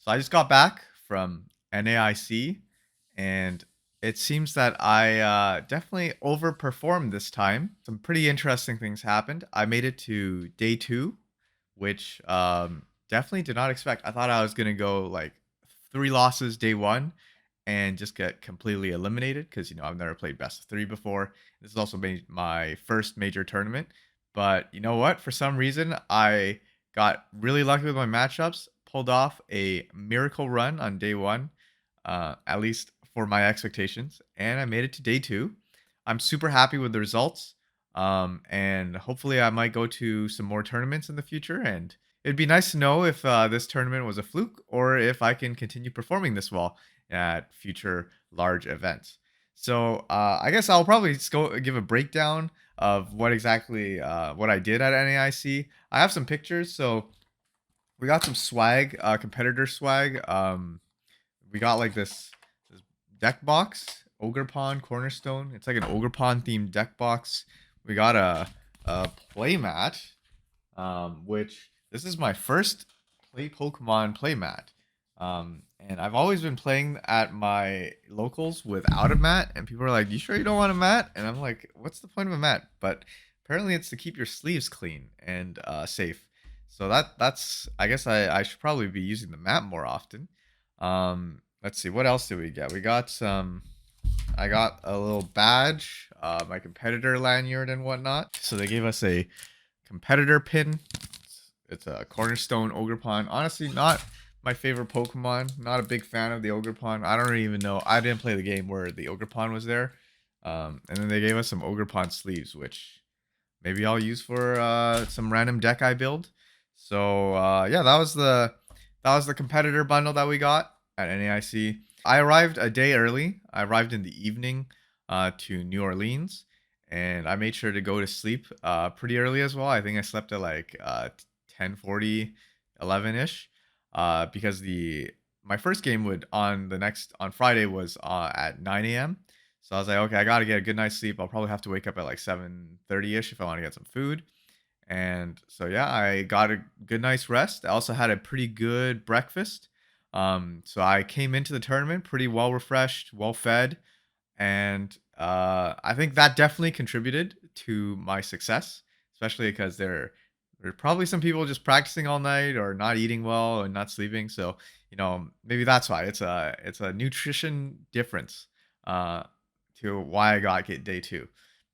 So I just got back from NAIC, and it seems that I definitely overperformed this time. Some pretty interesting things happened. I made it to day two, which definitely did not expect. I thought I was gonna go like three losses day one and just get completely eliminated because I've never played best of three before. This is also my first major tournament. But you know what? For some reason, I got really lucky with my matchups, pulled off a miracle run on day one, at least for my expectations, and I made it to day two. I'm super happy with the results, and hopefully, I might go to some more tournaments in the future. And it'd be nice to know if this tournament was a fluke or if I can continue performing this well at future large events. So I guess I'll probably just go give a breakdown of what I did at NAIC. I have some pictures, so we got some swag, competitor swag. We got like this deck box, Ogre Pond Cornerstone. It's like an Ogre Pond themed deck box. We got a play mat, which this is my first play Pokemon play mat. And I've always been playing at my locals without a mat, and people are like, "You sure you don't want a mat?" And I'm like, "What's the point of a mat?" But apparently, it's to keep your sleeves clean and safe. So that's I guess I should probably be using the mat more often. Let's see, what else did we get? We got some. I got a little badge, my competitor lanyard and whatnot. So they gave us a competitor pin. It's a Cornerstone Ogerpon. Honestly, not my favorite Pokemon. Not a big fan of the Ogerpon. I don't even know. I didn't play the game where the Ogerpon was there. And then they gave us some Ogerpon sleeves, which maybe I'll use for some random deck I build. So yeah, that was the competitor bundle that we got at NAIC. I arrived a day early. I arrived in the evening to New Orleans, and I made sure to go to sleep pretty early as well. I think I slept at like 10:40, 11 ish, because the my first game would on Friday was at 9 a.m. So I was like, okay, I gotta get a good night's sleep. I'll probably have to wake up at like 7:30 ish if I want to get some food. And so yeah, I got a good night's rest. I also had a pretty good breakfast. So I came into the tournament pretty well refreshed, well fed, and I think that definitely contributed to my success, especially because there are probably some people just practicing all night or not eating well and not sleeping. So maybe that's why it's a nutrition difference uh, to why I got get day two.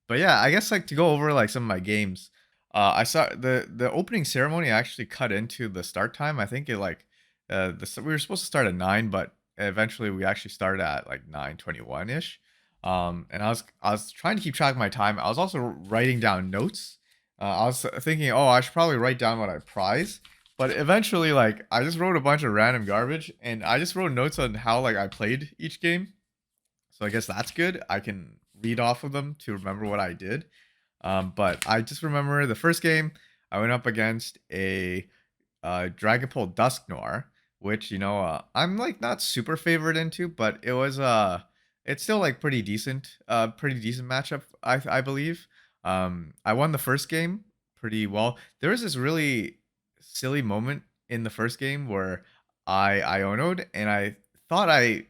But yeah, I guess like to go over like some of my games. I saw the opening ceremony actually cut into the start time. I think we were supposed to start at 9, but eventually we actually started at like 9:21 ish. And I was trying to keep track of my time. I was also writing down notes. I was thinking, oh, I should probably write down what I prize. But eventually, like, I just wrote a bunch of random garbage, and I just wrote notes on how like I played each game. So I guess that's good. I can read off of them to remember what I did. But I just remember the first game I went up against a Dragapult Dusk Noir, which I'm like not super favored into, but it's still like pretty decent matchup, I believe. I won the first game pretty well. There was this really silly moment in the first game where I Iono'd, and I thought I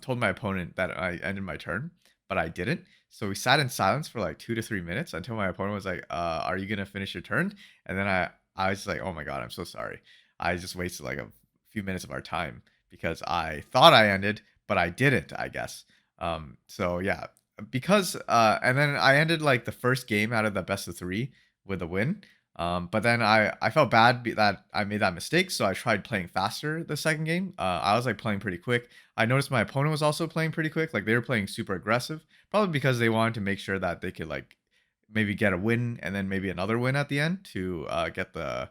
told my opponent that I ended my turn, but I didn't. So we sat in silence for like 2 to 3 minutes until my opponent was like, "Are you gonna finish your turn?" And then I was like, "Oh my god, I'm so sorry. I just wasted like a few minutes of our time because I thought I ended, but I didn't, I guess." So yeah, because and then I ended like the first game out of the best of three with a win. But then I felt bad that I made that mistake, so I tried playing faster the second game. I was like playing pretty quick. I noticed my opponent was also playing pretty quick, like they were playing super aggressive, probably because they wanted to make sure that they could like maybe get a win and then maybe another win at the end to get the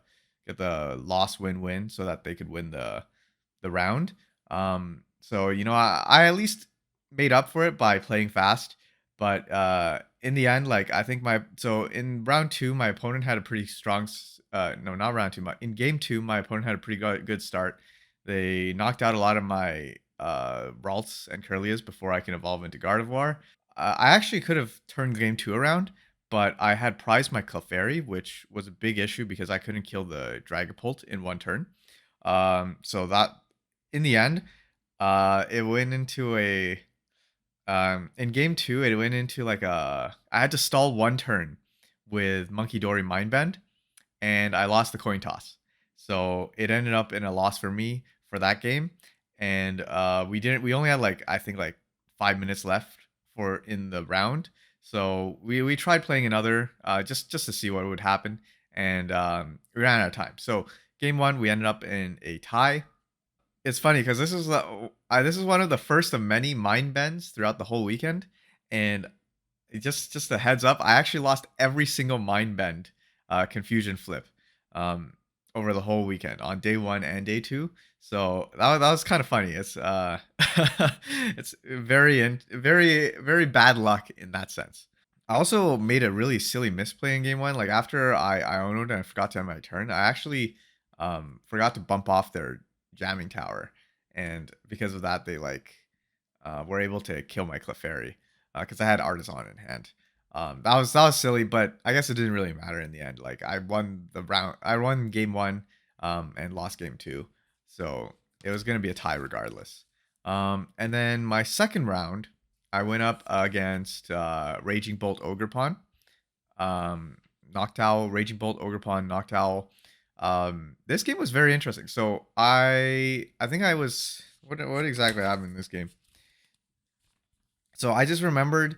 loss win so that they could win the round. So I at least made up for it by playing fast, but in the end, like I think in round two, my opponent had a pretty strong. No, not round two. In game two, my opponent had a pretty good start. They knocked out a lot of my Ralts and Curlias before I can evolve into Gardevoir. I actually could have turned game two around, but I had prized my Clefairy, which was a big issue because I couldn't kill the Dragapult in one turn. So in the end, it went into a in game two, it went into like I had to stall one turn with Monkey Dory Mindbend, and I lost the coin toss. So it ended up in a loss for me for that game. And we only had like I think like 5 minutes left for in the round. So we tried playing another just to see what would happen. And we ran out of time. So game one, we ended up in a tie. It's funny because this is one of the first of many mind bends throughout the whole weekend, and just a heads up, I actually lost every single mind bend, confusion flip, um, over the whole weekend on day one and day two. So that was kind of funny. It's it's very bad luck in that sense. I also made a really silly misplay in game one. Like after I owned and I forgot to end my turn, I actually forgot to bump off their jamming tower, and because of that, they like were able to kill my Clefairy because I had Artisan in hand. That was silly, but I guess it didn't really matter in the end. Like I won game one, and lost game two, so it was gonna be a tie regardless. And then my second round, I went up against Raging Bolt Ogrepon, Noctowl, Raging Bolt Ogrepon, Noctowl. This game was very interesting. So I think I was what exactly happened in this game? So I just remembered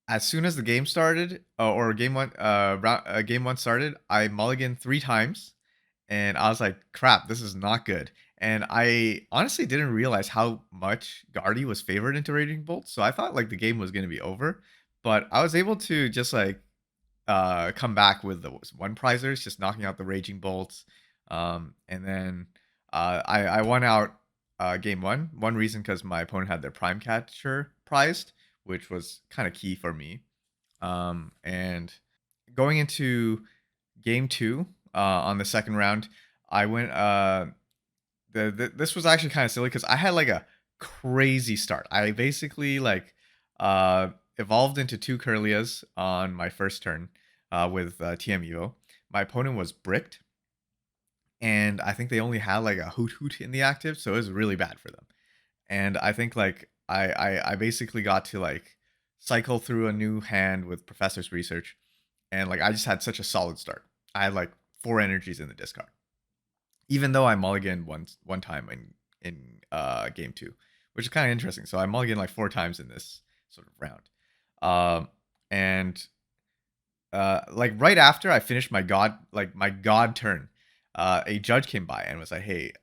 as soon as the game started, or game one started, I mulliganed 3 times, and I was like, "Crap, this is not good." And I honestly didn't realize how much Guardy was favored into Raging Bolt, so I thought like the game was gonna be over. But I was able to just like come back with the one prizers, just knocking out the Raging Bolts. And then I won out game one. One reason because my opponent had their Prime Catcher prized, which was kind of key for me. And going into game two on the second round, I went. This was actually kind of silly because I had like a crazy start. I basically like uh evolved into 2 Curlias on my first turn with TM Evo. My opponent was bricked, and I think they only had like a Hoot Hoot in the active, so it was really bad for them. And I think like I basically got to like cycle through a new hand with Professor's Research, and like I just had such a solid start. I had like 4 energies in the discard, even though I mulliganed one time in game two, which is kind of interesting. So I mulliganed like 4 times in this sort of round. And like right after I finished my god turn, a judge came by and was like, "Hey,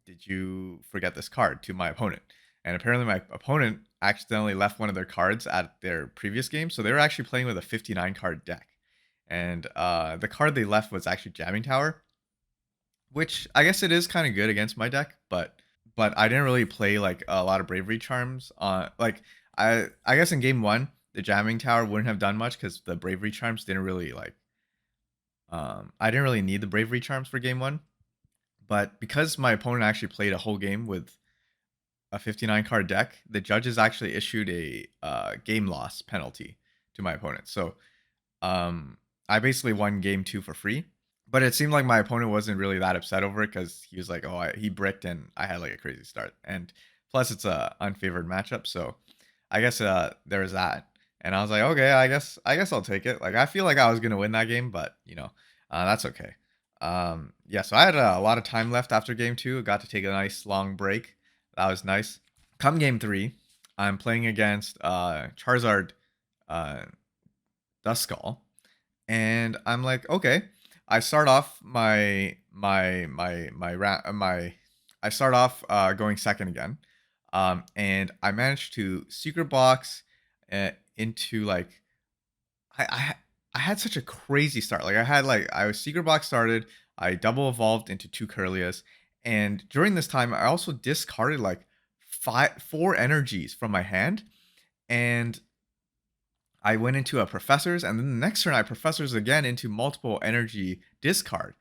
did you forget this card?" to my opponent. And apparently my opponent accidentally left one of their cards at their previous game, so they were actually playing with a 59 card deck. And the card they left was actually Jamming Tower, which I guess it is kind of good against my deck, but I didn't really play like a lot of Bravery Charms. Like I guess in game one, the Jamming Tower wouldn't have done much because the Bravery Charms didn't really like. I didn't really need the Bravery Charms for game one, but because my opponent actually played a whole game with a 59 card deck, the judges actually issued a game loss penalty to my opponent. So I basically won game two for free. But it seemed like my opponent wasn't really that upset over it because he was like, "Oh, he bricked and I had like a crazy start." And plus, it's a unfavored matchup, so I guess there's that. And I was like, "Okay, I guess I'll take it." Like I feel like I was gonna win that game, but that's okay. Yeah, so I had a lot of time left after game two. I got to take a nice long break. That was nice. Come game three, I'm playing against Charizard, uh, Duskull, and I'm like, okay. I start off my I start off going second again, and I managed to secret box into like I I had such a crazy start. Like I was secret box started. I double evolved into 2 Curlias, and during this time I also discarded like 4 energies from my hand, and I went into a professors, and then the next turn I professors again into multiple energy discard,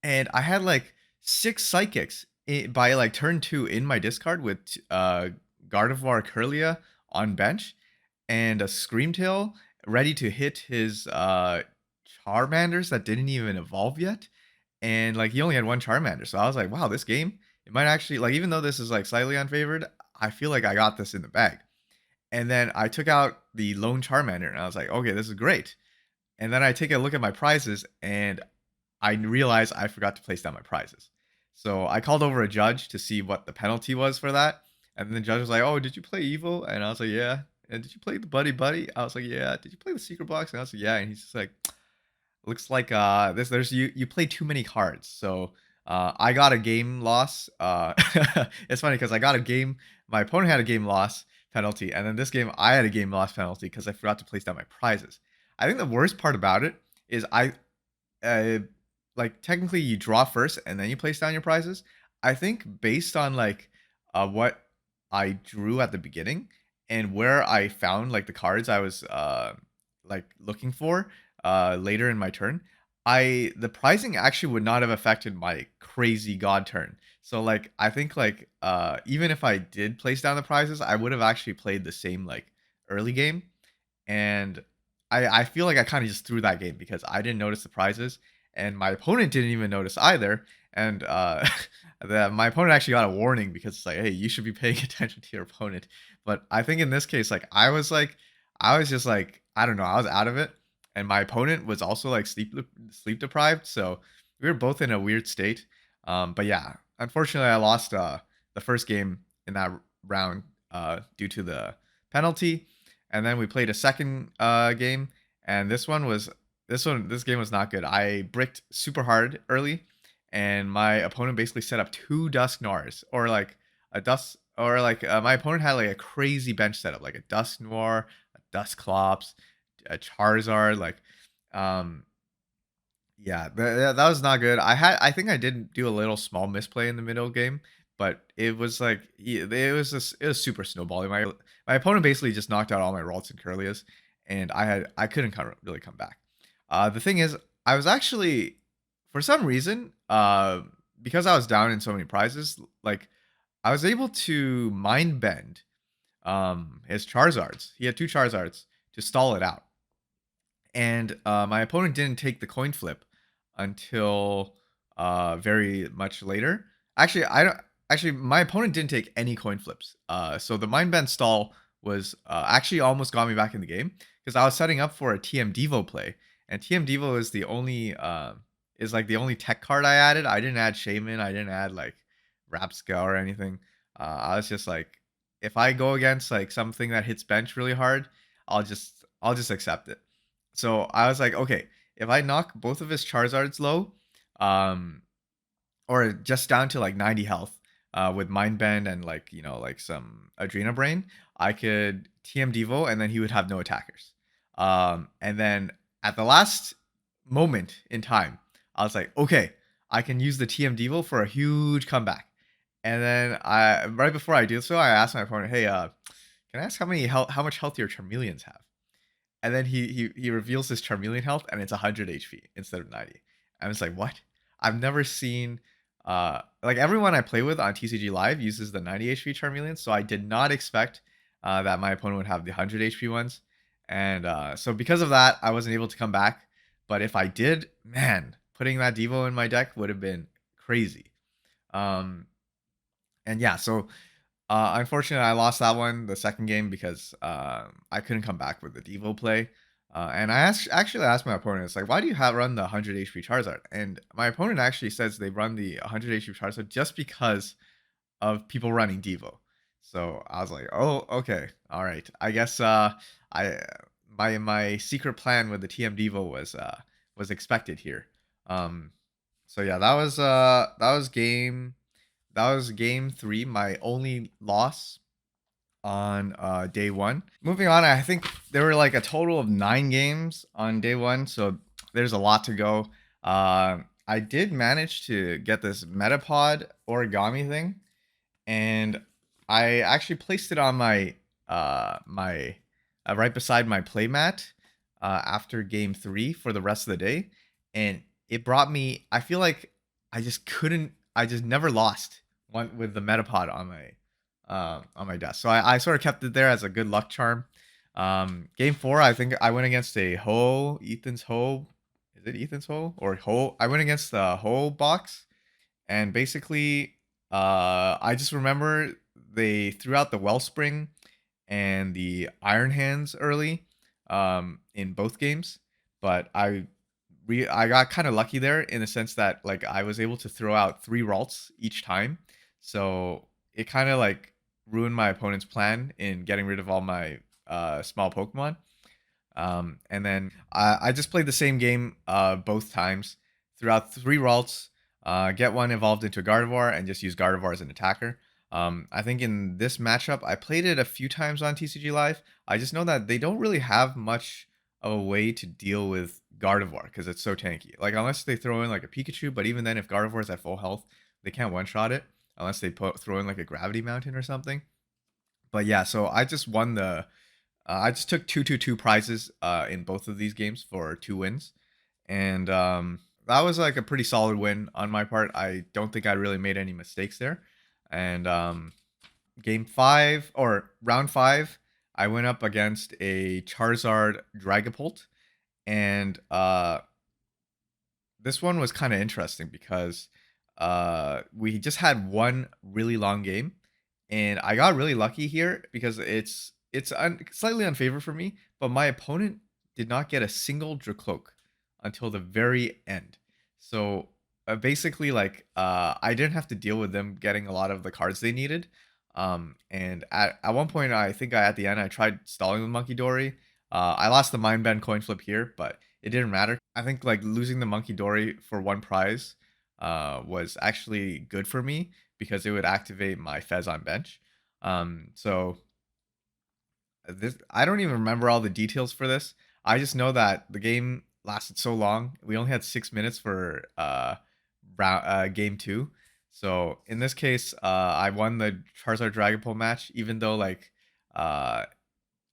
and I had like 6 psychics by like turn two in my discard with Gardevoir Curlia on bench and a Screamtail ready to hit his Charmanders that didn't even evolve yet, and like he only had one Charmander, so I was like, wow, this game it might actually like even though this is like slightly unfavored, I feel like I got this in the bag. And then I took out the lone Charmander and I was like, okay, this is great. And then I take a look at my prizes and I realized I forgot to place down my prizes. So I called over a judge to see what the penalty was for that. And then the judge was like, "Oh, did you play evil?" And I was like, "Yeah." And did you play the buddy buddy? I was like, "Yeah." Did you play the secret box? And I was like, "Yeah." And he's just like, looks like this there's you play too many cards. So I got a game loss. It's funny because I got a game, my opponent had a game loss penalty, and then this game I had a game loss penalty because I forgot to place down my prizes. I think the worst part about it is uh, like technically you draw first and then you place down your prizes. I think based on like what I drew at the beginning and where I found like the cards I was like looking for later in my turn, the pricing actually would not have affected my crazy god turn. So like I think like even if I did place down the prizes, I would have actually played the same like early game and I feel like I kinda just threw that game because I didn't notice the prizes, and my opponent didn't even notice either, and, my opponent actually got a warning because it's like, "Hey, you should be paying attention to your opponent." But I think in this case, like, I was just like, I don't know, I was out of it, and my opponent was also, like, sleep deprived, so we were both in a weird state, but yeah, unfortunately, I lost, the first game in that round, due to the penalty, and then we played a second game, and this game was not good. I bricked super hard early, and my opponent basically set up two Dusk Noirs, or like a Dusk, or like my opponent had like a crazy bench setup, like a Dusk Noir, a Dusclops, a Charizard, like um yeah, that was not good. I think I did do a little small misplay in the middle game, but it was like it was super snowballing. My opponent basically just knocked out all my Ralts and Curlias, and I couldn't really come back. The thing is, I was actually for some reason because I was down in so many prizes, like I was able to mind bend his Charizards. He had two Charizards to stall it out, and my opponent didn't take the coin flip until very much later. Actually, I don't. Actually, my opponent didn't take any coin flips. So the mind bend stall was actually almost got me back in the game because I was setting up for a TM Devo play, and TM Devo is the only is like the only tech card I added. I didn't add Shaman. I didn't add like Rapska or anything. I was just like, if I go against like something that hits bench really hard, I'll just accept it. So I was like, okay, if I knock both of his Charizards low, um, or just down to like 90 health, with Mind Bend and like like some Adrena Brain, I could TM Devo and then he would have no attackers. And then at the last moment in time, I was like, okay, I can use the TM Devo for a huge comeback. And then I right before I do so, I asked my opponent, hey, can I ask how much health your Charmeleons have? And then he reveals his Charmeleon health, and it's 100 HP instead of 90. I was like, "What?" I've never seen like everyone I play with on TCG Live uses the 90 HP Charmeleon, so I did not expect that my opponent would have the 100 HP ones. And so because of that, I wasn't able to come back. But if I did, man, putting that Devo in my deck would have been crazy. Um, and yeah, so unfortunately, I lost that one, the second game, because I couldn't come back with the Devo play. And actually asked my opponent, it's like, why do you run the 100 HP Charizard? And my opponent actually says they run the 100 HP Charizard just because of people running Devo. So I was like, oh, okay, all right. I guess I my secret plan with the TM Devo was expected here. Um, so yeah, that was game three, my only loss on day one. Moving on, I think there were like a total of 9 games on day one, so there's a lot to go. I did manage to get this Metapod origami thing, and I actually placed it on my right beside my playmat after game three for the rest of the day, and it brought me. I feel like I just couldn't. I just never lost one with the Metapod on my desk. So I sort of kept it there as a good luck charm. Game four, I think I went against a Ho Ethan's Ho. Is it Ethan's Ho or Ho? I went against the Ho box, and basically I just remember they threw out the Wellspring and the Iron Hands early, in both games, but I got kind of lucky there in the sense that like I was able to throw out 3 Ralts each time. So it kind of like ruined my opponent's plan in getting rid of all my small Pokemon. And then I just played the same game both times throughout 3 Ralts, get one evolved into a Gardevoir and just use Gardevoir as an attacker. I think in this matchup, I played it a few times on TCG Live. I just know that they don't really have much of a way to deal with Gardevoir because it's so tanky. Like unless they throw in like a Pikachu, but even then, if Gardevoir is at full health, they can't one shot it unless they throw in like a Gravity Mountain or something. But yeah, so I just won the I just took 2-2-2 prizes in both of these games for 2 wins, and that was like a pretty solid win on my part. I don't think I really made any mistakes there. And game 5 or round 5, I went up against a Charizard Dragapult, and this one was kind of interesting because we just had one really long game, and I got really lucky here because it's slightly unfavorable for me, but my opponent did not get a single Dracloak until the very end. So basically, like I didn't have to deal with them getting a lot of the cards they needed. And at one point, I think at the end I tried stalling with Monkey Dory. I lost the Mind Bend coin flip here, but it didn't matter. I think like losing the Monkey Dory for one prize was actually good for me because it would activate my Fez on bench. So this I don't even remember all the details for this. I just know that the game lasted so long. We only had 6 minutes for game 2. So in this case, I won the Charizard Dragapult match, even though like uh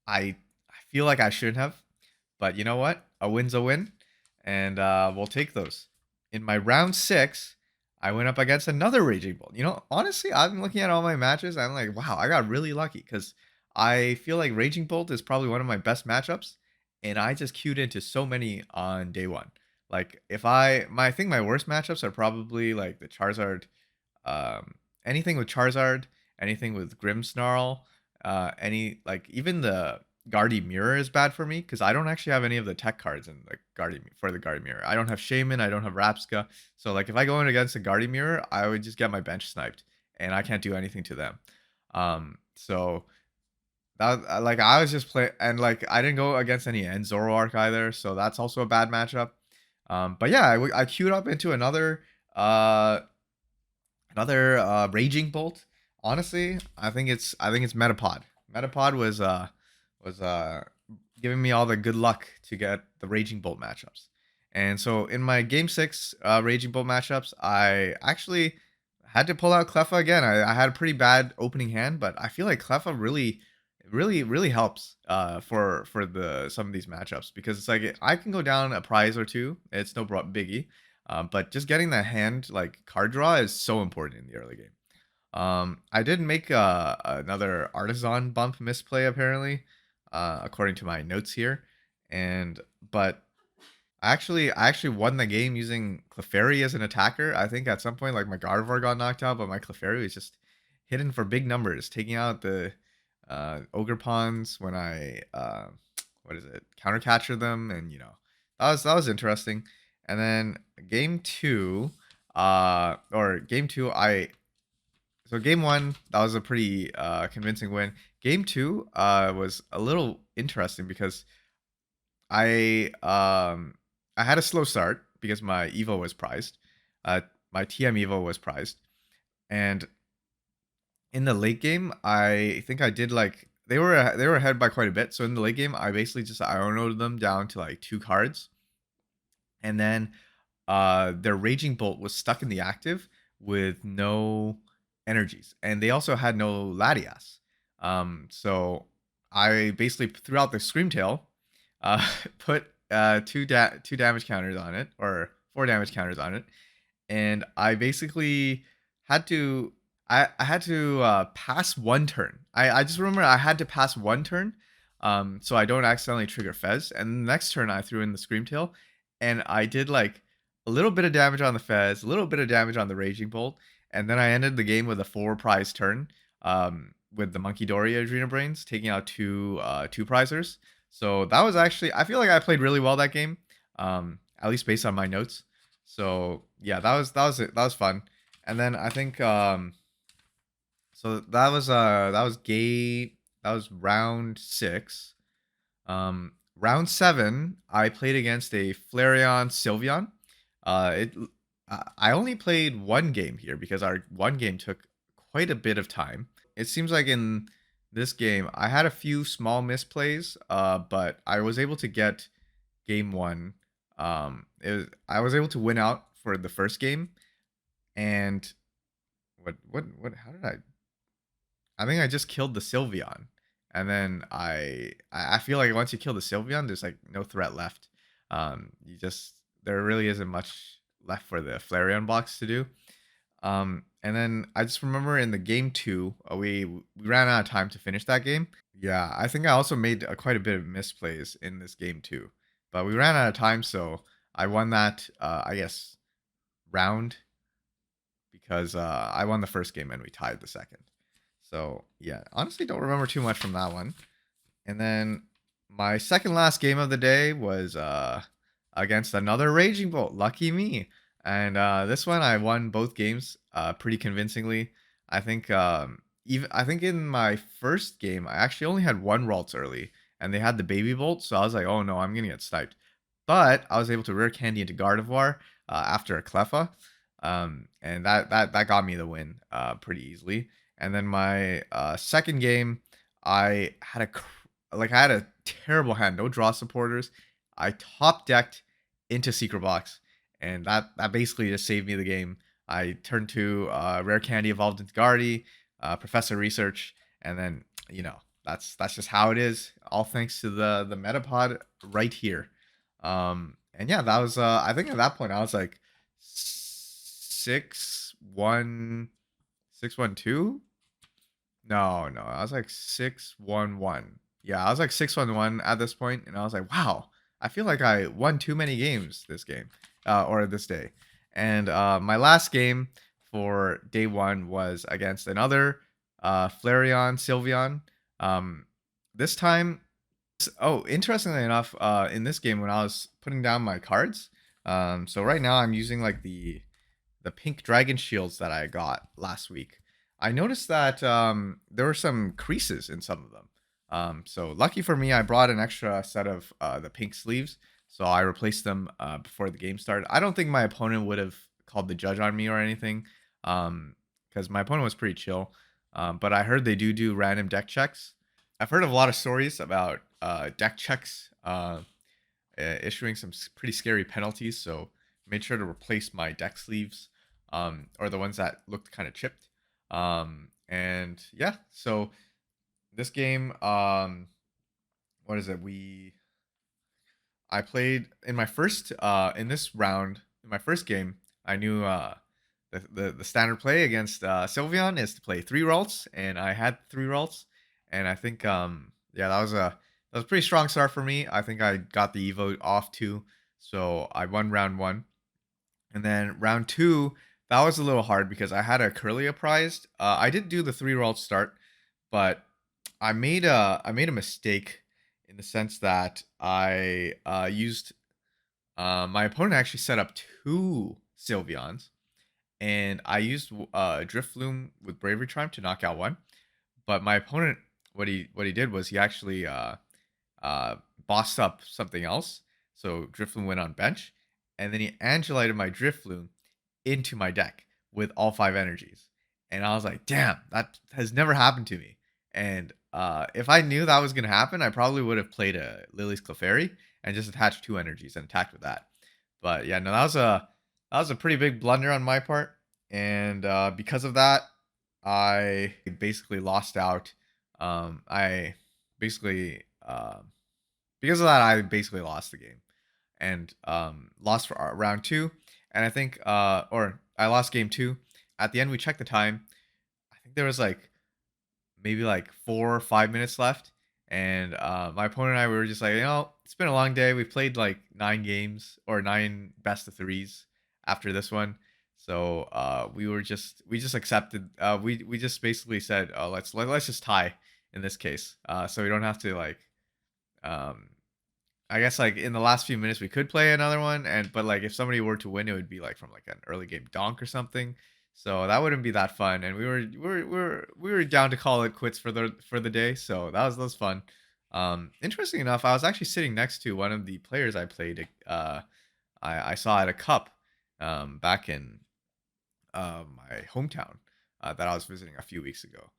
I feel like I shouldn't have. But you know what? A win's a win, and we'll take those. In my round 6, I went up against another Raging Bull. You know, honestly, I'm looking at all my matches. I'm like, wow, I got really lucky because I feel like Raging Bolt is probably one of my best matchups, and I just queued into so many on day one. Like, if I think my worst matchups are probably like the Charizard, um, anything with Charizard, anything with Grimmsnarl, any like even the Guardy Mirror is bad for me because I don't actually have any of the tech cards in the Guardy Mirror. I don't have Shaman, I don't have Rapska. So like if I go in against a Guardy Mirror, I would just get my bench sniped and I can't do anything to them. So that like I was just play and like I didn't go against any End Zoroark either, so that's also a bad matchup. But yeah, I queued up into uh another Raging Bolt. Honestly, I think it's Metapod. Metapod was giving me all the good luck to get the Raging Bolt matchups. And so in my game 6 Raging Bolt matchups, I actually had to pull out Cleffa again. I had a pretty bad opening hand, but I feel like Cleffa really helps for the some of these matchups because it's like I can go down a prize or two. It's no biggie. But just getting that hand like card draw is so important in the early game. I did make another artisan bump misplay apparently, according to my notes here, and but I actually won the game using Clefairy as an attacker. I think at some point like my Gardevoir got knocked out, but my Clefairy was just hitting for big numbers, taking out the Ogre Pawns when I what is it counter catcher them, and that was interesting. And then game two, or game two, I so game one, that was a pretty convincing win. Game two was a little interesting because I had a slow start because my Evo was prized. Uh, my TM Evo was prized, and in the late game, I think I did like they were ahead by quite a bit. So in the late game, I basically just Ionoed them down to like 2 cards, and then their Raging Bolt was stuck in the active with no energies, and they also had no Latias. So I basically threw out the Screamtail, put two damage counters on it, or 4 damage counters on it, and I basically had to I had to pass one turn. I just remember I had to pass one turn, so I don't accidentally trigger Fez. And the next turn I threw in the Screamtail, and I did like a little bit of damage on the Fez, a little bit of damage on the Raging Bolt, and then I ended the game with a 4 prize turn, with the Monkey Dory Adrena Brains, taking out 2 prizers. So that was actually I feel like I played really well that game, at least based on my notes. So yeah, that was it. That was fun. And then I think so that was round 6. Round 7, I played against a Flareon Sylveon. It I only played one game here because our one game took quite a bit of time. It seems like in this game I had a few small misplays, but I was able to get game 1. I was able to win out for the first game, and what how did I think I just killed the Sylveon. And then I feel like once you kill the Sylveon, there's like no threat left. You just there really isn't much left for the Flareon box to do. And then I just remember in the game 2, we ran out of time to finish that game. Yeah, I think I also made quite a bit of misplays in this game too. But we ran out of time, so I won that I guess round because I won the first game and we tied the second. So yeah, honestly, don't remember too much from that one. And then my second last game of the day was against another Raging Bolt. Lucky me. And this one I won both games pretty convincingly. I think I think in my first game I actually only had 1 Ralts early, and they had the Baby Bolt, so I was like, oh no, I'm gonna get sniped. But I was able to rare candy into Gardevoir after a Cleffa, and that got me the win pretty easily. And then my second game, I had I had a terrible hand, no draw supporters. I top decked into Secret Box, and that basically just saved me the game. I turned to Rare Candy evolved into Guardy, Professor Research, and then that's just how it is. All thanks to the Metapod right here. And yeah, that was I think at that point I was like 6-1 6-1-2. No, I was like 6-1-1. Yeah, I was like 6-1-1 at this point, and I was like, wow, I feel like I won too many games this game, or this day. And my last game for day 1 was against another Flareon Sylveon. This time, oh, interestingly enough, in this game when I was putting down my cards, so right now I'm using like the pink dragon shields that I got last week. I noticed that there were some creases in some of them. So lucky for me, I brought an extra set of the pink sleeves, so I replaced them before the game started. I don't think my opponent would have called the judge on me or anything, because my opponent was pretty chill. But I heard they do random deck checks. I've heard of a lot of stories about deck checks issuing some pretty scary penalties, so made sure to replace my deck sleeves, or the ones that looked kind of chipped. And yeah, so this game, what is it? I played in my first in this round in my first game. I knew the standard play against Sylveon is to play 3 Ralts, and I had 3 Ralts, and I think yeah, that was a pretty strong start for me. I think I got the Evo off too, so I won round 1. And then round 2, that was a little hard because I had a Curlia prized. I did do the 3 Ralts start, but I made a mistake in the sense that I used my opponent actually set up 2 Sylveons, and I used Drifloon with Bravery Charm to knock out one. But my opponent, what he did was he actually uh, bossed up something else. So Drifloon went on bench, and then he Angelited my Drifloon into my deck with all 5 energies. And I was like, damn, that has never happened to me. And if I knew that was gonna happen, I probably would have played a Lily's Clefairy and just attached 2 energies and attacked with that. But yeah, no, that was a pretty big blunder on my part, and because of that, I basically lost out. I basically because of that, I basically lost the game and lost for round 2. And I think or I lost game 2. At the end, we checked the time. I think there was like maybe like 4 or 5 minutes left, and my opponent and I were just like, it's been a long day. We played like 9 games or 9 best of threes after this one, So we just accepted. We just basically said, oh, let's just tie in this case. So we don't have to like um I guess like in the last few minutes we could play another one, and but like if somebody were to win, it would be like from like an early game donk or something. So that wouldn't be that fun. And we were down to call it quits for the day. So that was fun. Interesting enough, I was actually sitting next to one of the players I played. I saw at a cup back in my hometown that I was visiting a few weeks ago.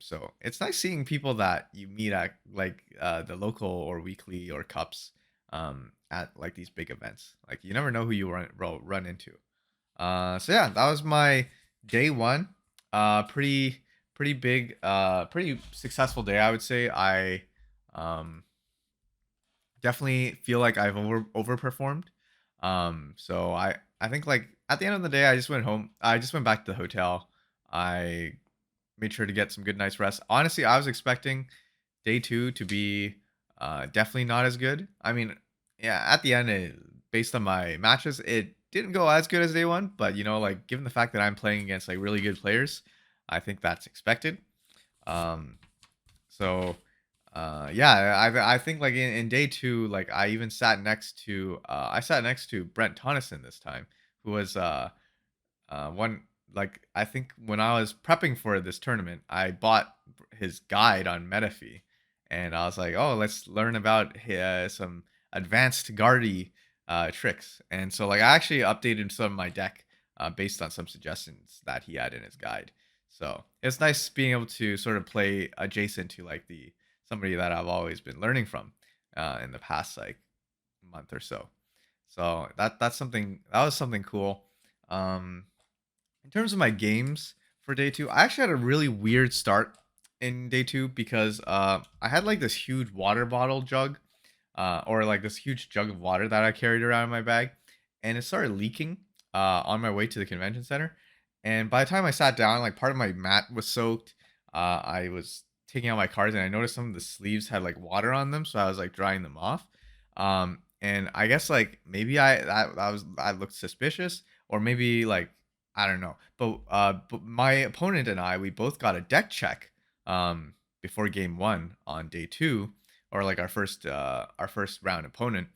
So it's nice seeing people that you meet at like the local or weekly or cups at like these big events. Like you never know who you run into. So yeah, that was my day one. Pretty big, pretty successful day. I would say I um, definitely feel like I've overperformed. So I think like at the end of the day, I just went home. I just went back to the hotel. I made sure to get some good night's rest. Honestly, I was expecting day two to be definitely not as good. I mean, yeah, at the end, based on my matches, it didn't go as good as day one. But you know, like given the fact that I'm playing against like really good players, I think that's expected. Um, so yeah, I think like in day two, like I even sat next to I sat next to Brent Tonneson this time, who was one like I think when I was prepping for this tournament, I bought his guide on Metafee, and I was like, oh, let's learn about some advanced Guardy tricks. And so like I actually updated some of my deck based on some suggestions that he had in his guide. So it's nice being able to sort of play adjacent to like the somebody that I've always been learning from in the past like month or so. So that was something cool. Um, in terms of my games for day two, I actually had a really weird start in day two because I had like this huge water bottle jug, or like this huge jug of water that I carried around in my bag, and it started leaking on my way to the convention center. And by the time I sat down, like part of my mat was soaked. I was taking out my cards, and I noticed some of the sleeves had like water on them, so I was like drying them off. And I guess like maybe I looked suspicious, or maybe like I don't know. But my opponent and I, we both got a deck check before game one on day two, or like our first round opponent.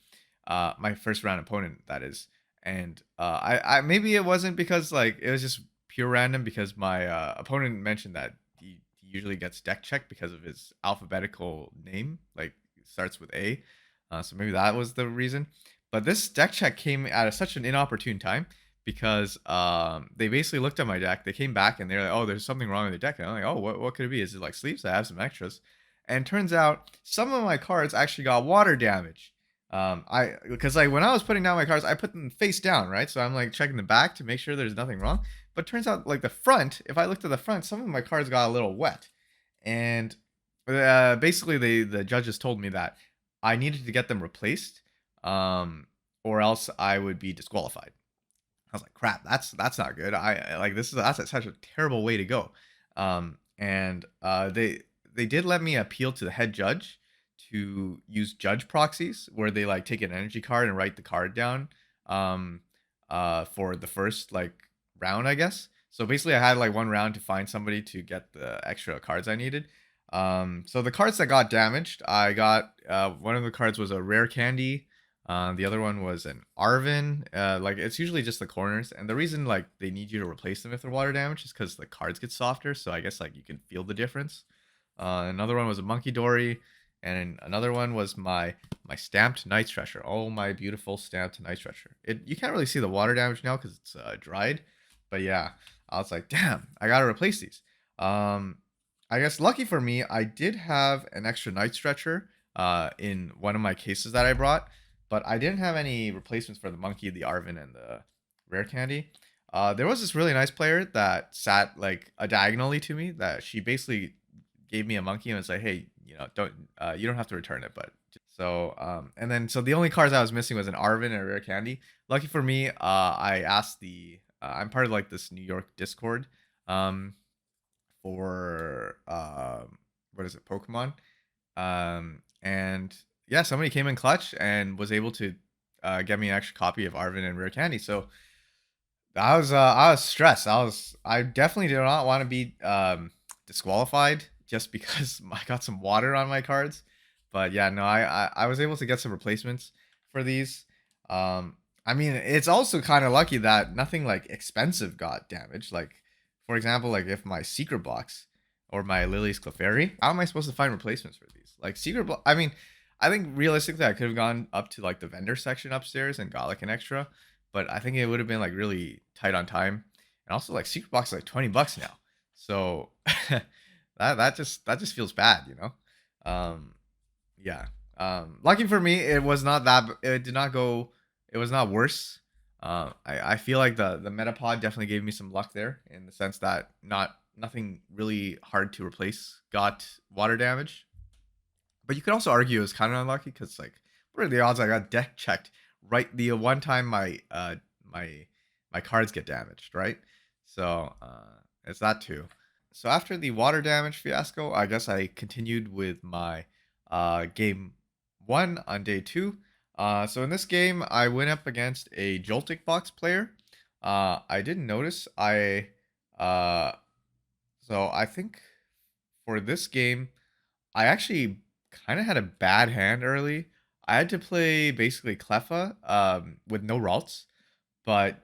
My first round opponent, that is. And I maybe it wasn't because like it was just pure random because my opponent mentioned that he usually gets deck checked because of his alphabetical name, like it starts with A. So maybe that was the reason. But this deck check came at such an inopportune time because they basically looked at my deck. They came back and they're like, "Oh, there's something wrong with the deck." And I'm like, "Oh, what could it be? Is it like sleeves? I have some extras." And turns out some of my cards actually got water damage. I because like when I was putting down my cards, I put them face down, right? So I'm like checking the back to make sure there's nothing wrong. But turns out like the front, if I looked at the front, some of my cards got a little wet. And basically the judges told me that I needed to get them replaced, or else I would be disqualified. I was like, "Crap, that's not good." Like this is such a terrible way to go. And they did let me appeal to the head judge to use judge proxies, where they like take an energy card and write the card down, um, for the first like round, I guess. So basically, I had like one round to find somebody to get the extra cards I needed. So the cards that got damaged, I got one of the cards was a rare candy, the other one was an Arvin. Like it's usually just the corners, and the reason like they need you to replace them if they're water damage is because the cards get softer. So I guess like you can feel the difference. Another one was a Monkey Dory, and another one was my stamped Night Stretcher. Oh, my beautiful stamped Night Stretcher. It you can't really see the water damage now because it's dried, but yeah, I was like, damn, I gotta replace these. Um, I guess lucky for me, I did have an extra Night Stretcher in one of my cases that I brought, but I didn't have any replacements for the monkey, the Arvin, and the rare candy. There was this really nice player that sat like a diagonally to me that she basically gave me a monkey and was like, "Hey, you know, don't you don't have to return it." But so and then so the only cards I was missing was an Arvin and a rare candy. Lucky for me, I asked the I'm part of like this New York Discord um for what is it, Pokemon, and yeah, somebody came in clutch and was able to get me an extra copy of Arvin and Rare Candy. So I was stressed. I definitely did not want to be disqualified just because I got some water on my cards. But yeah, no, I was able to get some replacements for these. Um I mean, it's also kind of lucky that nothing like expensive got damaged. Like for example, like if my secret box or my Lily's Clefairy, how am I supposed to find replacements for these? Like secret box, I mean, I think realistically I could have gone up to like the vendor section upstairs and got like an extra, but I think it would have been like really tight on time. And also like secret box is like $20 now. So that just feels bad, you know? Um yeah. Lucky for me, it was not that it did not go it was not worse. I feel like the Metapod definitely gave me some luck there in the sense that nothing really hard to replace got water damage. But you could also argue it was kind of unlucky because, like, what are the odds I got deck checked right the one time my my cards get damaged, right? So it's that too. So after the water damage fiasco, I guess I continued with my game one on day two. So in this game, I went up against a Joltik box player. I didn't notice uh, so I think for this game I actually kind of had a bad hand early. I had to play basically Cleffa with no Ralts, but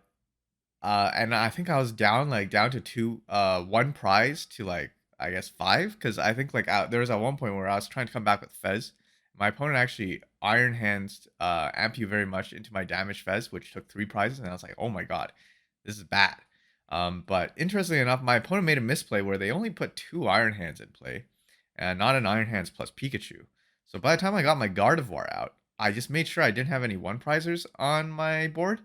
and I think I was down like down to one prize to like I guess five because I think like there was at one point where I was trying to come back with Fez. My opponent actually Iron Hands Ampu very much into my damage Fez, which took three prizes, and I was like, oh my god, this is bad. But interestingly enough, my opponent made a misplay where they only put two Iron Hands in play, and not an Iron Hands plus Pikachu. So by the time I got my Gardevoir out, I just made sure I didn't have any one prizers on my board,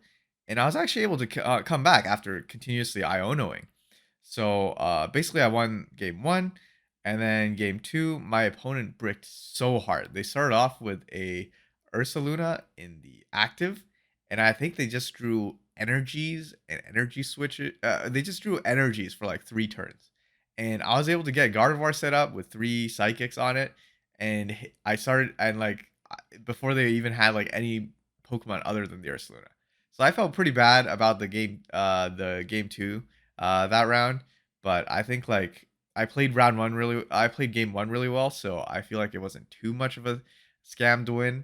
and I was actually able to come back after continuously Ionoing. So basically, I won game one, and then game two, my opponent bricked so hard. They started off with a Ursaluna in the active, and I think they just drew energies and energy switches. They just drew energies for like three turns, and I was able to get Gardevoir set up with three psychics on it, and I started and like before they even had like any Pokemon other than the Ursaluna. So I felt pretty bad about the game two, that round. But I think like I played game one really well, so I feel like it wasn't too much of a scam to win.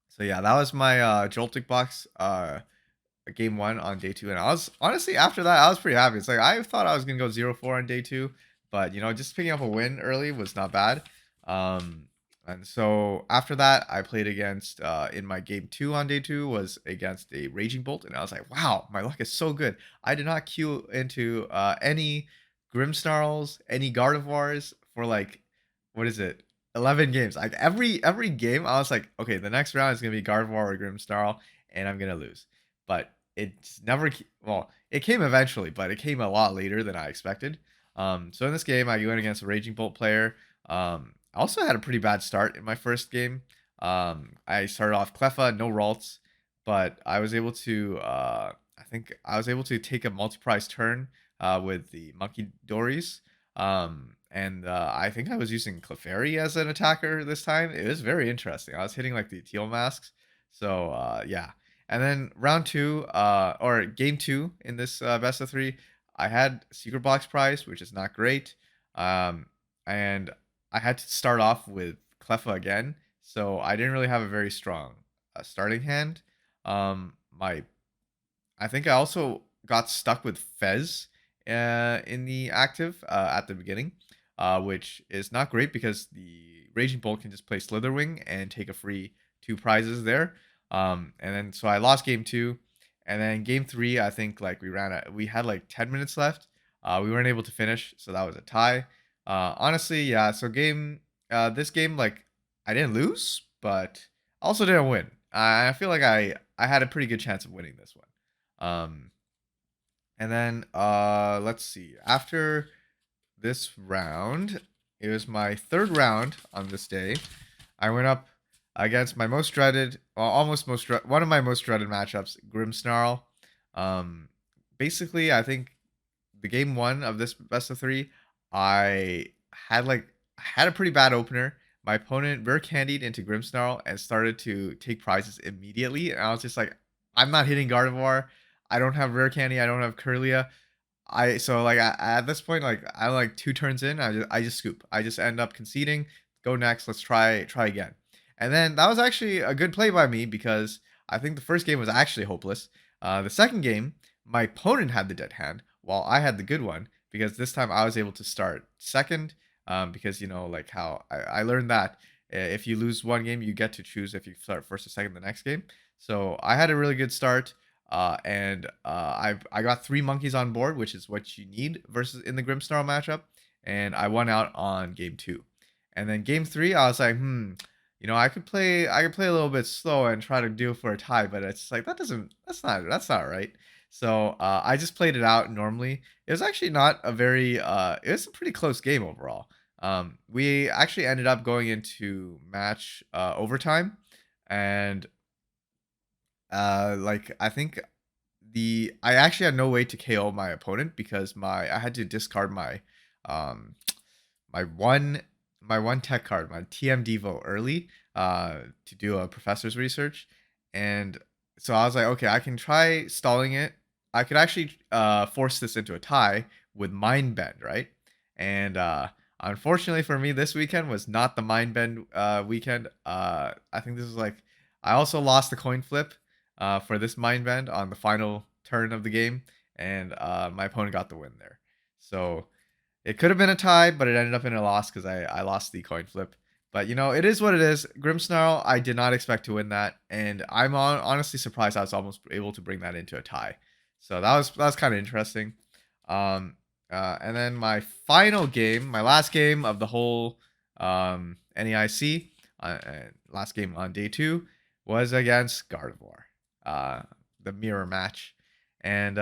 So yeah, that was my Joltik box game one on day two, and I was honestly after that I was pretty happy. It's like I thought I was gonna go 0-4 on day two, but you know just picking up a win early was not bad. Um, and so after that, I played against in my game two on day two was against a Raging Bolt, and I was like, wow, my luck is so good. I did not queue into any Grimmsnarls, any Gardevoirs for like what is it? 11 games. Like every game, I was like, okay, the next round is gonna be Gardevoir or Grimmsnarl, and I'm gonna lose. But it's never well, it came eventually, but it came a lot later than I expected. So in this game, I went against a Raging Bolt player. I also had a pretty bad start in my first game. I started off Cleffa, no Ralts, but I was able to I think I was able to take a multi-prize turn with the Monkey Dories. And I think I was using Clefairy as an attacker this time. It was very interesting. I was hitting like the teal masks. So yeah. And then round two, or game two in this best of three, I had secret box prize, which is not great. And I had to start off with Cleffa again, so I didn't really have a very strong starting hand. My I think I also got stuck with Fez in the active at the beginning, which is not great because the Raging Bolt can just play Slitherwing and take a free two prizes there. And then so I lost game two, and then game three I think like we had like 10 minutes left. We weren't able to finish, so that was a tie. Honestly, yeah. So this game like I didn't lose, but also didn't win. I feel like I had a pretty good chance of winning this one. Um, and then let's see. After this round, it was my third round on this day. I went up against my most dreaded, well, almost one of my most dreaded matchups, Grimmsnarl. Um, basically, I think the game one of this best of three, I I had a pretty bad opener. My opponent rare candied into Grimmsnarl and started to take prizes immediately, and I was just like, I'm not hitting Gardevoir. I don't have rare candy. I don't have Curlia. At this point, like I like 2 turns in, I just scoop. I just end up conceding. Go next. Let's try again. And then that was actually a good play by me because I think the first game was actually hopeless. The second game, my opponent had the dead hand while I had the good one because this time I was able to start second. Because like how I learned that if you lose one game, you get to choose if you start first or second the next game. So I had a really good start. I got 3 monkeys on board, which is what you need versus in the Grimmsnarl matchup, and I won out on game 2. And then game 3, I was like, I could play a little bit slow and try to deal for a tie, but it's like that's not right. So I just played it out normally. It was actually not a very it was a pretty close game overall. We actually ended up going into match overtime, and I think the I actually had no way to KO my opponent because my I had to discard um my one my one tech card, my TM Devo early, to do a professor's research. And so I was like, okay, I can try stalling it. I could actually force this into a tie with Mind Bend, right? And unfortunately for me, this weekend was not the Mind Bend weekend. I think this was like I also lost the coin flip for this Mind Bend on the final turn of the game, and my opponent got the win there. So it could have been a tie, but it ended up in a loss because I lost the coin flip. But it is what it is. Grimmsnarl, I did not expect to win that, and honestly surprised I was almost able to bring that into a tie. So that was kind of interesting. And then my final game, my last game of the whole NAIC, last game on day 2 was against Gardevoir, uh, the mirror match, and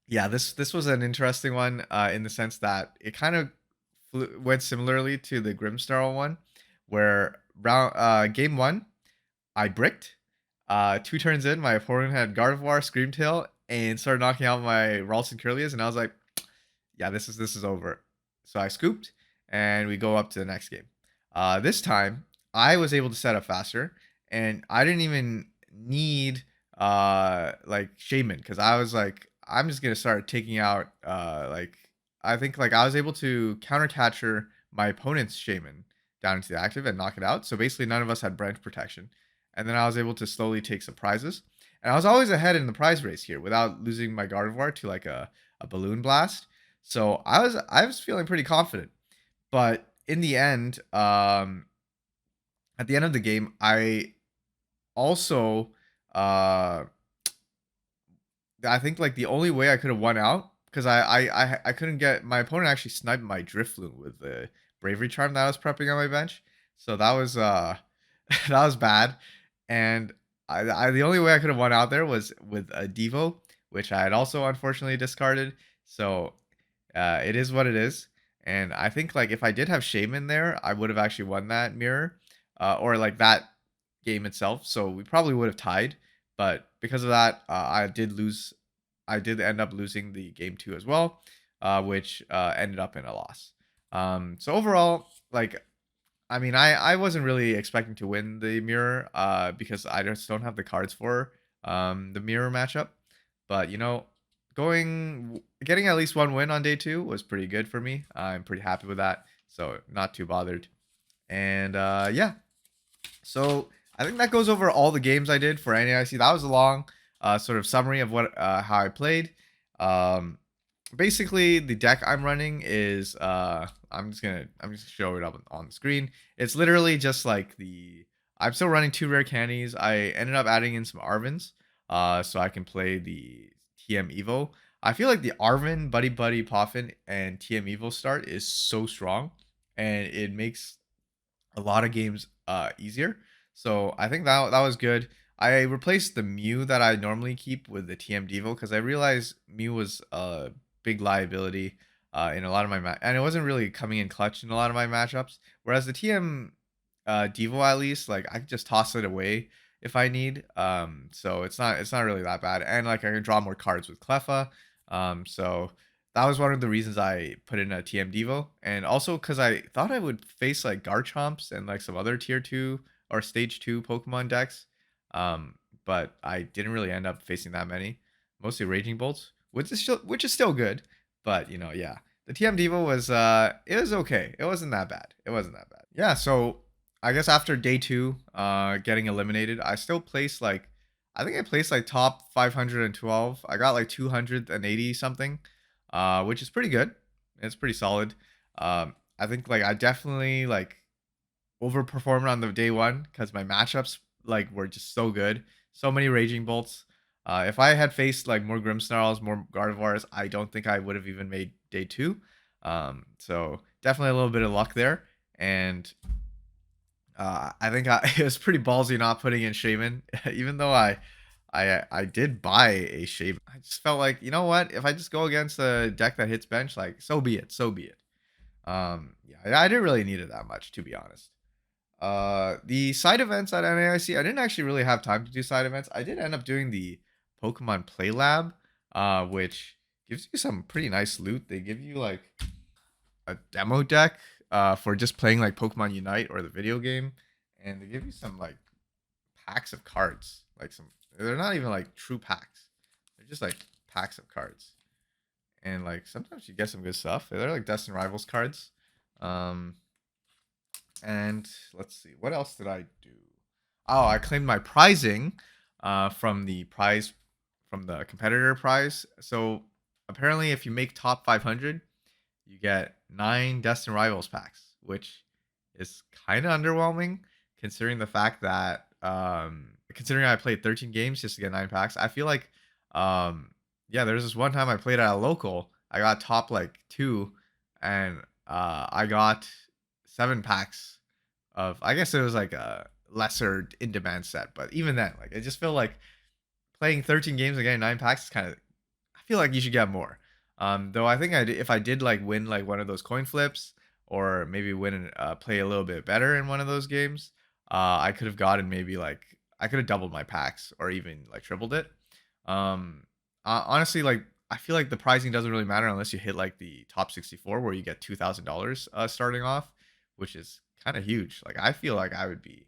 yeah, this was an interesting one in the sense that it kind of went similarly to the Grimmsnarl one, where game 1 I bricked. 2 turns in, my opponent had Gardevoir, Screamtail, and started knocking out my Ralston Curlias, and I was like, yeah, this is over. So I scooped, and we go up to the next game. This time I was able to set up faster, and I didn't even need like Shaman because I was like, I'm just gonna start taking out I think like I was able to counter catcher my opponent's Shaman down into the active and knock it out. So basically, none of us had branch protection, and then I was able to slowly take some prizes. And I was always ahead in the prize race here without losing my Gardevoir to like a balloon blast. So I was feeling pretty confident. But in the end, at the end of the game, I also uh I think like the only way I could have won out because I couldn't get my opponent actually sniped my drifloon with the bravery charm that I was prepping on my bench. So that was that was bad. And I the only way I could have won out there was with a Devo, which I had also unfortunately discarded. So it is what it is. And I think like if I did have Shaman there, I would have actually won that mirror, or like that game itself. So we probably would have tied. But because of that, I did lose. I did end up losing the game 2 as well, which ended up in a loss. So overall, like I mean, I wasn't really expecting to win the mirror because I just don't have the cards for the mirror matchup. But getting at least one win on day 2 was pretty good for me. I'm pretty happy with that, so not too bothered. And yeah, so I think that goes over all the games I did for NAIC. That was a long sort of summary of what how I played. Um, Basically the deck I'm running is I'm just show it up on the screen. It's literally just like I'm still running 2 rare candies. I ended up adding in some Arvins so I can play the TM Evo. I feel like the Arvin, Buddy Buddy, Poffin, and TM Evo start is so strong, and it makes a lot of games easier. So I think that was good. I replaced the Mew that I normally keep with the TM Devo because I realized Mew was a big liability in a lot of and it wasn't really coming in clutch in a lot of my matchups. Whereas the TM Devo, at least, like I can just toss it away if I need. So it's not really that bad, and like I can draw more cards with Cleffa. So that was one of the reasons I put in a TM Devo, and also because I thought I would face like Garchomps and like some other tier 2 or stage 2 Pokemon decks. Um, but I didn't really end up facing that many. Mostly raging bolts, which is still good, but yeah. The TM Diva was it was okay. It wasn't that bad. It wasn't that bad. Yeah, so I guess after day 2, getting eliminated, I still placed like I think I placed like top 512. I got like 280 something, which is pretty good. It's pretty solid. I think like I definitely like overperformed on the day 1 because my matchups like were just so good. So many raging bolts. If I had faced like more Grimmsnarls, more Gardevoirs, I don't think I would have even made day 2. So definitely a little bit of luck there. And I think it was pretty ballsy not putting in Shaman, even though I did buy a Shaman. I just felt like, you know what? If I just go against a deck that hits bench, like so be it, so be it. Yeah, I didn't really need it that much, to be honest. The side events at NAIC, I didn't actually really have time to do side events. I did end up doing the Pokemon Play Lab, which gives you some pretty nice loot. They give you like a demo deck for just playing like Pokemon Unite or the video game, and they give you some like packs of cards. Like some, they're not even like true packs. They're just like packs of cards, and like sometimes you get some good stuff. They're like Destined Rivals cards. Um, and let's see, what else did I do? Oh, I claimed my prizing from the prize from the competitor prize. So apparently, if you make top 500, you get 9 Destined Rivals packs, which is kind of underwhelming considering the fact that considering I played 13 games just to get 9 packs. I feel like yeah, there's this one time I played at a local, I got top like 2, and I got 7 packs of, I guess it was like a lesser in demand set, but even then, like I just feel like playing 13 games and getting 9 packs is kind of, I feel like you should get more. Though I think if I did like win like one of those coin flips, or maybe win and play a little bit better in one of those games, I could have gotten maybe like I could have doubled my packs or even like tripled it. Um, Honestly, like I feel like the pricing doesn't really matter unless you hit like the top 64 where you get $2,000 starting off, which is kind of huge. Like I feel like I would be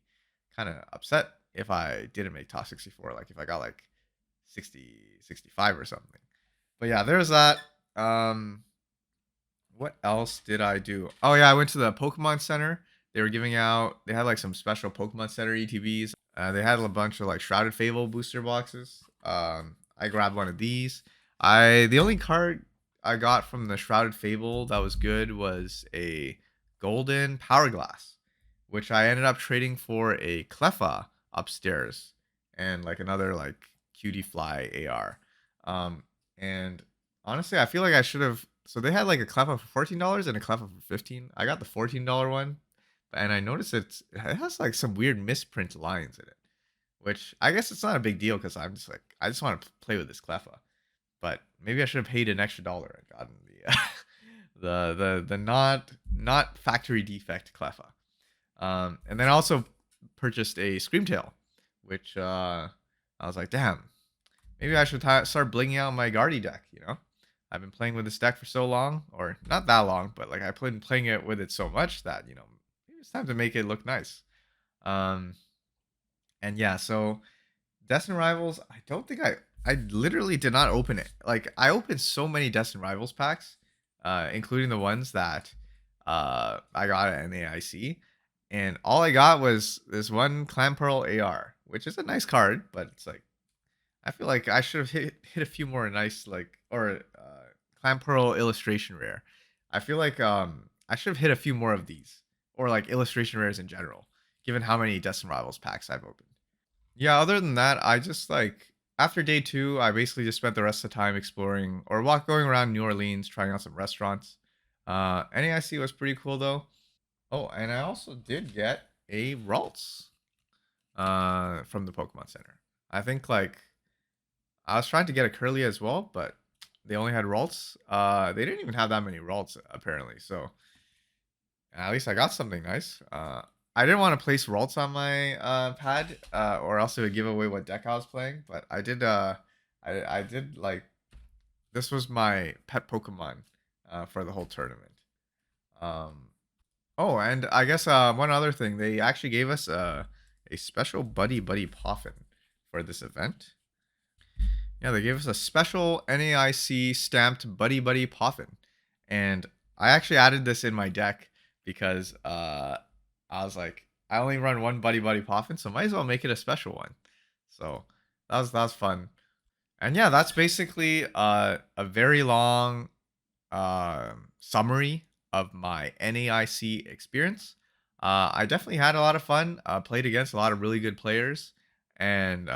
kind of upset if I didn't make top 64. Like if I got like 60, 65 or something. But yeah, there's that. Um, what else did I do? Oh yeah, I went to the Pokemon Center. They were giving out. They had like some special Pokemon Center ETBs. They had a bunch of like Shrouded Fable booster boxes. I grabbed one of these. The only card I got from the Shrouded Fable that was good was a Golden Power Glass, which I ended up trading for a Cleffa upstairs and like another like Cutie Fly AR. And honestly, I feel like I should have. So they had like a Cleffa for $14 and a Cleffa for 15. I got the $14 one, and I noticed it has like some weird misprint lines in it, which I guess it's not a big deal because I'm just like I just want to play with this Cleffa. But maybe I should have paid an extra dollar and gotten the the not factory defect Cleffa. And then I also purchased a Screamtail, which I was like, damn, maybe I should start blinging out my Guardy deck. I've been playing with this deck for so long, or not that long, but like I've been playing it with it so much that maybe it's time to make it look nice. Um, and yeah, so Destined Rivals, I don't think I literally did not open it. Like I opened so many Destined Rivals packs, including the ones that I got at NAIC, and all I got was this one Clan Pearl AR, which is a nice card, but it's like I feel like I should have hit a few more nice like or Clan Pearl illustration rare. I feel like I should have hit a few more of these or like illustration rares in general, given how many Destined Rivals packs I've opened. Yeah, other than that, I just like after day 2, I basically just spent the rest of the time exploring or going around New Orleans, trying out some restaurants. NAIC was pretty cool though. Oh, and I also did get a Ralts from the Pokemon Center. I think like I was trying to get a Curly as well, but they only had Ralts. They didn't even have that many Ralts apparently. So at least I got something nice. I didn't want to place Ralts on my pad, or else it would give away what deck I was playing. But I did. I did like this was my pet Pokemon for the whole tournament. Um, oh, and I guess one other thing, they actually gave us a special Buddy Buddy Poffin for this event. Yeah, they gave us a special NAIC stamped Buddy Buddy Poffin. And I actually added this in my deck because I was like, I only run one Buddy Buddy Poffin, so might as well make it a special one. So that was fun. And yeah, that's basically a very long summary of my NAIC experience. I definitely had a lot of fun. Played against a lot of really good players, and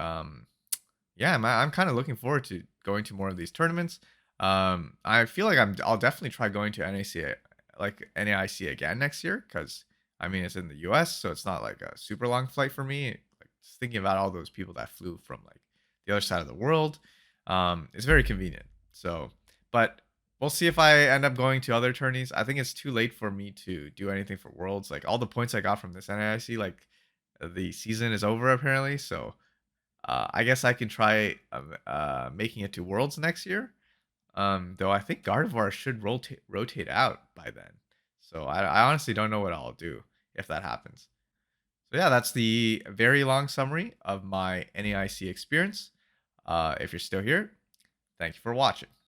yeah, I'm kind of looking forward to going to more of these tournaments. I feel like I'll definitely try going to NAIC again next year because I mean it's in the U.S., so it's not like a super long flight for me. Like just thinking about all those people that flew from like the other side of the world, it's very convenient. So, but we'll see if I end up going to other tourneys. I think it's too late for me to do anything for Worlds. Like all the points I got from this NAIC, like the season is over apparently. So I guess I can try making it to Worlds next year. Though I think Gardevoir should rotate out by then. So I honestly don't know what I'll do if that happens. So yeah, that's the very long summary of my NAIC experience. If you're still here, thank you for watching.